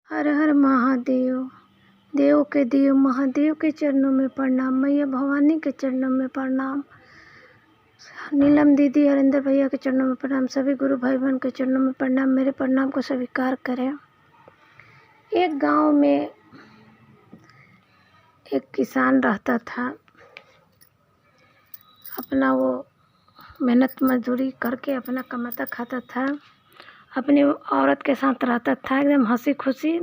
हर हर महादेव। देव के देव महादेव के चरणों में प्रणाम। मैया भवानी के चरणों में प्रणाम। नीलम दीदी, हरिंदर भैया के चरणों में प्रणाम। सभी गुरु भाई बहन के चरणों में प्रणाम। मेरे प्रणाम को स्वीकार करें। एक गांव में एक किसान रहता था। अपना वो मेहनत मजदूरी करके अपना कमाता खाता था। अपनी औरत के साथ रहता था, एकदम हंसी खुशी।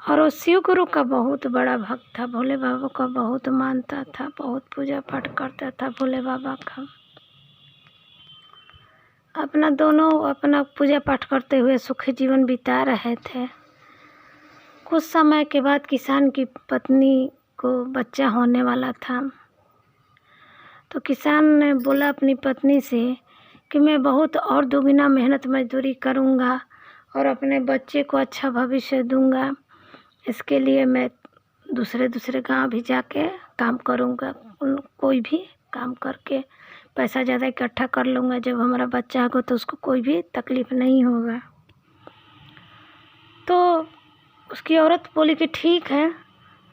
और वो शिव गुरु का बहुत बड़ा भक्त था। भोले बाबा का बहुत मानता था, बहुत पूजा पाठ करता था भोले बाबा का। अपना दोनों अपना पूजा पाठ करते हुए सुखी जीवन बिता रहे थे। कुछ समय के बाद किसान की पत्नी को बच्चा होने वाला था। तो किसान ने बोला अपनी पत्नी से कि मैं बहुत और दुगना मेहनत मजदूरी करूँगा और अपने बच्चे को अच्छा भविष्य दूँगा। इसके लिए मैं दूसरे गांव भी जाके काम करूँगा। कोई भी काम करके पैसा ज़्यादा इकट्ठा कर लूँगा। जब हमारा बच्चा होगा तो उसको कोई भी तकलीफ़ नहीं होगा। तो उसकी औरत बोली कि ठीक है।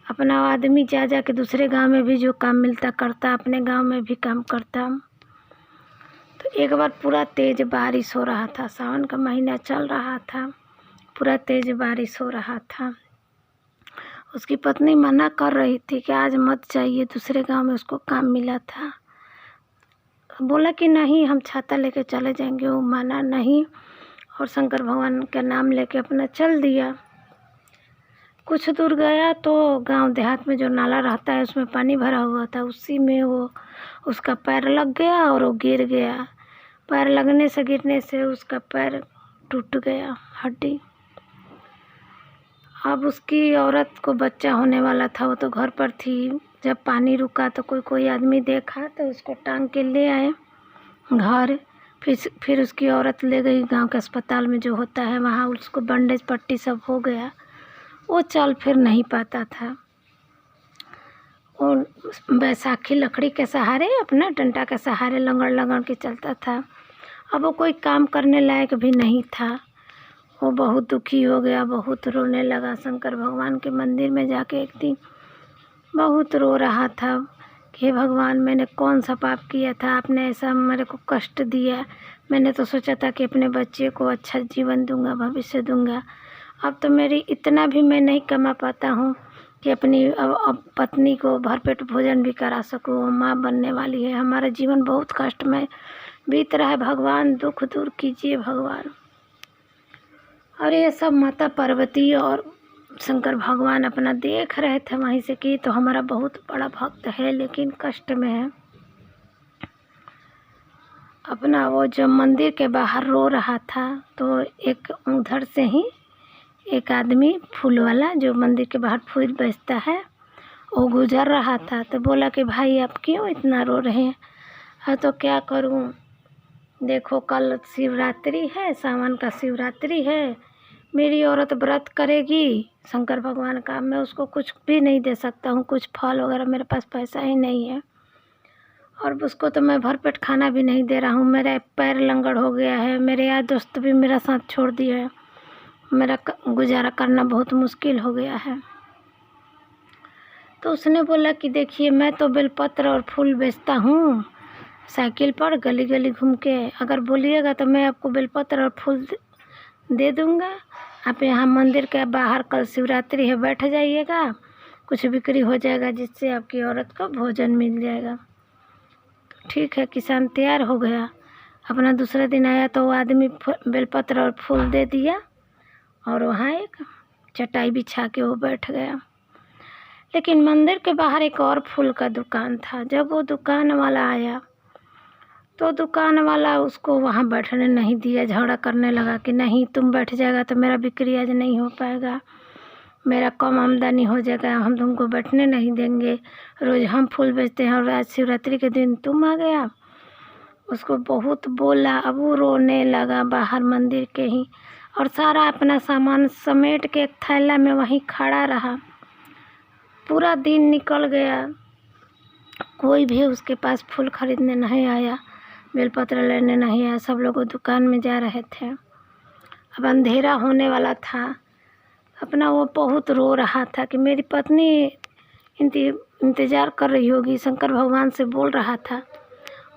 अपना आदमी जा के दूसरे गांव में भी जो काम मिलता करता, अपने गांव में भी काम करता। तो एक बार पूरा तेज़ बारिश हो रहा था। सावन का महीना चल रहा था। पूरा तेज़ बारिश हो रहा था। उसकी पत्नी मना कर रही थी कि आज मत जाइए, दूसरे गांव में उसको काम मिला था। बोला कि नहीं, हम छाता लेके चले जाएंगे। वो माना नहीं और शंकर भगवान का नाम लेके अपना चल दिया। कुछ दूर गया तो गांव देहात में जो नाला रहता है उसमें पानी भरा हुआ था। उसी में वो उसका पैर लग गया और वो गिर गया। पैर लगने से गिरने से उसका पैर टूट गया, हड्डी। अब उसकी औरत को बच्चा होने वाला था। वो तो घर पर थी। जब पानी रुका तो कोई आदमी देखा तो उसको टांग के ले आए घर। फिर उसकी औरत ले गई गांव के अस्पताल में जो होता है, वहाँ उसको बैंडेज पट्टी सब हो गया। वो चल फिर नहीं पाता था। वो बैसाखी लकड़ी के सहारे, अपना डंडा के सहारे लंगड़ के चलता था। अब वो कोई काम करने लायक भी नहीं था। वो बहुत दुखी हो गया, बहुत रोने लगा। शंकर भगवान के मंदिर में जाके एक दिन बहुत रो रहा था कि हे भगवान, मैंने कौन सा पाप किया था, आपने ऐसा मेरे को कष्ट दिया। मैंने तो सोचा था कि अपने बच्चे को अच्छा जीवन दूंगा, भविष्य दूंगा। अब तो मेरी इतना भी मैं नहीं कमा पाता हूँ कि अपनी अब पत्नी को भरपेट भोजन भी करा सकूँ। वो माँ बनने वाली है। हमारा जीवन बहुत कष्टमय बीत रहा है। भगवान दुख दूर कीजिए भगवान। और ये सब माता पार्वती और शंकर भगवान अपना देख रहे थे वहीं से कि तो हमारा बहुत बड़ा भक्त है लेकिन कष्ट में है। अपना वो जो मंदिर के बाहर रो रहा था तो एक उधर से ही एक आदमी फूल वाला जो मंदिर के बाहर फूल बेचता है, वो गुजर रहा था। तो बोला कि भाई आप क्यों इतना रो रहे हैं? तो क्या करूं, देखो कल शिवरात्रि है, सावन का शिवरात्रि है। मेरी औरत व्रत करेगी शंकर भगवान का, मैं उसको कुछ भी नहीं दे सकता हूँ, कुछ फल वगैरह, मेरे पास पैसा ही नहीं है। और उसको तो मैं भरपेट खाना भी नहीं दे रहा हूँ। मेरा पैर लंगड़ हो गया है। मेरे यार दोस्त भी मेरा साथ छोड़ दिए है। मेरा गुजारा करना बहुत मुश्किल हो गया है। तो उसने बोला कि देखिए, मैं तो बेलपत्र और फूल बेचता हूँ साइकिल पर गली गली घूम के। अगर बोलिएगा तो मैं आपको बेलपत्र और फूल दे दूँगा। आप यहाँ मंदिर के बाहर कल शिवरात्रि है, बैठ जाइएगा, कुछ बिक्री हो जाएगा जिससे आपकी औरत को भोजन मिल जाएगा। तो ठीक है, किसान तैयार हो गया। अपना दूसरे दिन आया तो वो आदमी बेलपत्र और फूल दे दिया और वहाँ एक चटाई बिछा के वो बैठ गया। लेकिन मंदिर के बाहर एक और फूल का दुकान था। जब वो दुकान वाला आया तो दुकान वाला उसको वहाँ बैठने नहीं दिया। झगड़ा करने लगा कि नहीं, तुम बैठ जाएगा तो मेरा बिक्री आज नहीं हो पाएगा, मेरा कम आमदनी हो जाएगा, हम तुमको बैठने नहीं देंगे। रोज़ हम फूल बेचते हैं और आज शिवरात्रि के दिन तुम आ गया। उसको बहुत बोला। अब वो रोने लगा बाहर मंदिर के ही, और सारा अपना सामान समेट के एक थैला में वहीं खड़ा रहा। पूरा दिन निकल गया, कोई भी उसके पास फूल खरीदने नहीं आया, बेलपत्र लेने नहीं आया। सब लोग दुकान में जा रहे थे। अब अंधेरा होने वाला था। अपना वो बहुत रो रहा था कि मेरी पत्नी इंतज़ार कर रही होगी। शंकर भगवान से बोल रहा था।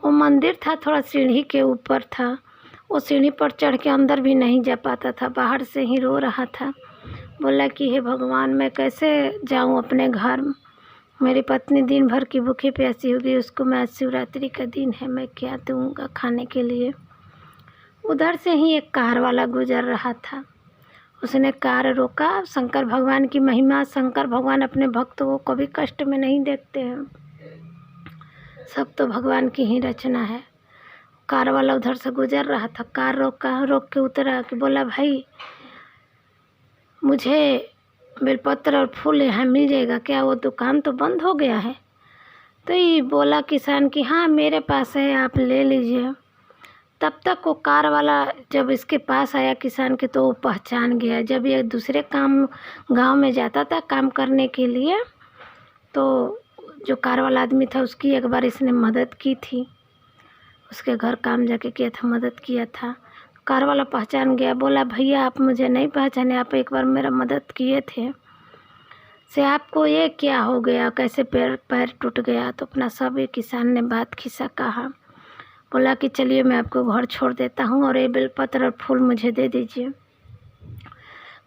वो मंदिर था थोड़ा सीढ़ी के ऊपर था, वो सीढ़ी पर चढ़ के अंदर भी नहीं जा पाता था, बाहर से ही रो रहा था। बोला कि हे भगवान, मैं कैसे जाऊं अपने घर, मेरी पत्नी दिन भर की भूखी प्यासी होगी, उसको मैं आज शिवरात्रि का दिन है, मैं क्या दूंगा खाने के लिए। उधर से ही एक कार वाला गुजर रहा था, उसने कार रोका। शंकर भगवान की महिमा, शंकर भगवान अपने भक्तों को कभी कष्ट में नहीं देखते हैं, सब तो भगवान की ही रचना है। कार वाला उधर से गुजर रहा था, कार रोक के उतरा कि बोला भाई मुझे बेलपत्र और फूल यहाँ मिल जाएगा क्या, वो दुकान तो बंद हो गया है। तो ये बोला किसान कि हाँ मेरे पास है, आप ले लीजिए। तब तक वो कार वाला जब इसके पास आया किसान के, तो वो पहचान गया। जब ये दूसरे काम गांव में जाता था काम करने के लिए, तो जो कार वाला आदमी था उसकी एक बार इसने मदद की थी, उसके घर काम जाके किया था, मदद किया था। कार वाला पहचान गया, बोला भैया आप मुझे नहीं पहचाने, आप एक बार मेरा मदद किए थे, से आपको ये क्या हो गया, कैसे पैर टूट गया। तो अपना सब ये किसान ने बात खिस्सा कहा। बोला कि चलिए मैं आपको घर छोड़ देता हूँ और ये बेलपत्र और फूल मुझे दे दीजिए।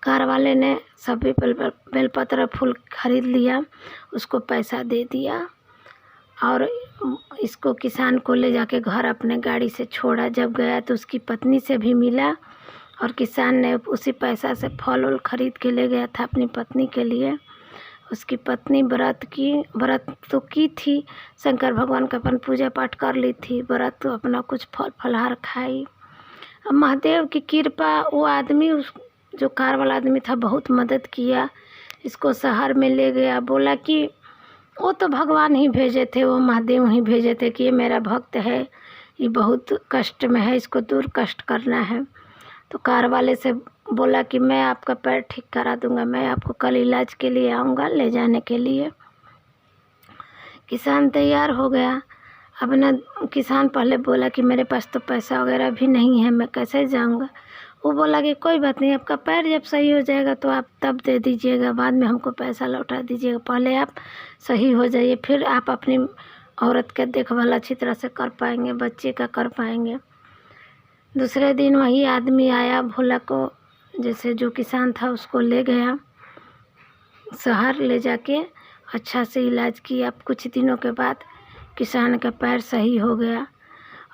कार वाले ने सभी बेलपत्र और फूल खरीद लिया, उसको पैसा दे दिया और इसको किसान को ले जाके घर अपने गाड़ी से छोड़ा। जब गया तो उसकी पत्नी से भी मिला और किसान ने उसी पैसा से फल उल खरीद के ले गया था अपनी पत्नी के लिए। उसकी पत्नी व्रत तो की थी, शंकर भगवान का अपन पूजा पाठ कर ली थी, व्रत तो अपना कुछ फल फलहार खाई। अब महादेव की कृपा, वो आदमी जो कार वाला आदमी था बहुत मदद किया, इसको शहर में ले गया। बोला कि वो तो भगवान ही भेजे थे, वो महादेव ही भेजे थे कि ये मेरा भक्त है, ये बहुत कष्ट में है, इसको दूर कष्ट करना है। तो कार वाले से बोला कि मैं आपका पैर ठीक करा दूंगा, मैं आपको कल इलाज के लिए आऊँगा ले जाने के लिए। किसान तैयार हो गया। अब ना किसान पहले बोला कि मेरे पास तो पैसा वगैरह भी नहीं है, मैं कैसे जाऊँगा। वो बोला कि कोई बात नहीं, आपका पैर जब सही हो जाएगा तो आप तब दे दीजिएगा, बाद में हमको पैसा लौटा दीजिएगा, पहले आप सही हो जाइए, फिर आप अपनी औरत का देखभाल अच्छी तरह से कर पाएंगे, बच्चे का कर पाएंगे। दूसरे दिन वही आदमी आया, भोला को जैसे जो किसान था उसको ले गया शहर, ले जाके अच्छा से इलाज किया। कुछ दिनों के बाद किसान का पैर सही हो गया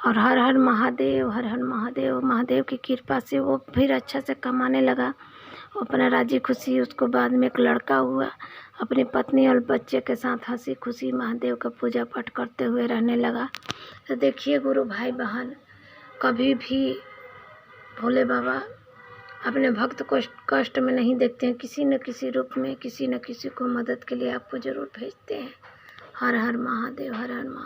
और हर हर महादेव, हर हर महादेव। महादेव की कृपा से वो फिर अच्छा से कमाने लगा, अपना राजी खुशी। उसको बाद में एक लड़का हुआ, अपनी पत्नी और बच्चे के साथ हंसी खुशी महादेव का पूजा पाठ करते हुए रहने लगा। तो देखिए गुरु भाई बहन, कभी भी भोले बाबा अपने भक्त को कष्ट में नहीं देखते हैं, किसी न किसी रूप में किसी न किसी को मदद के लिए आपको ज़रूर भेजते हैं। हर हर महादेव, हर हर महादेव।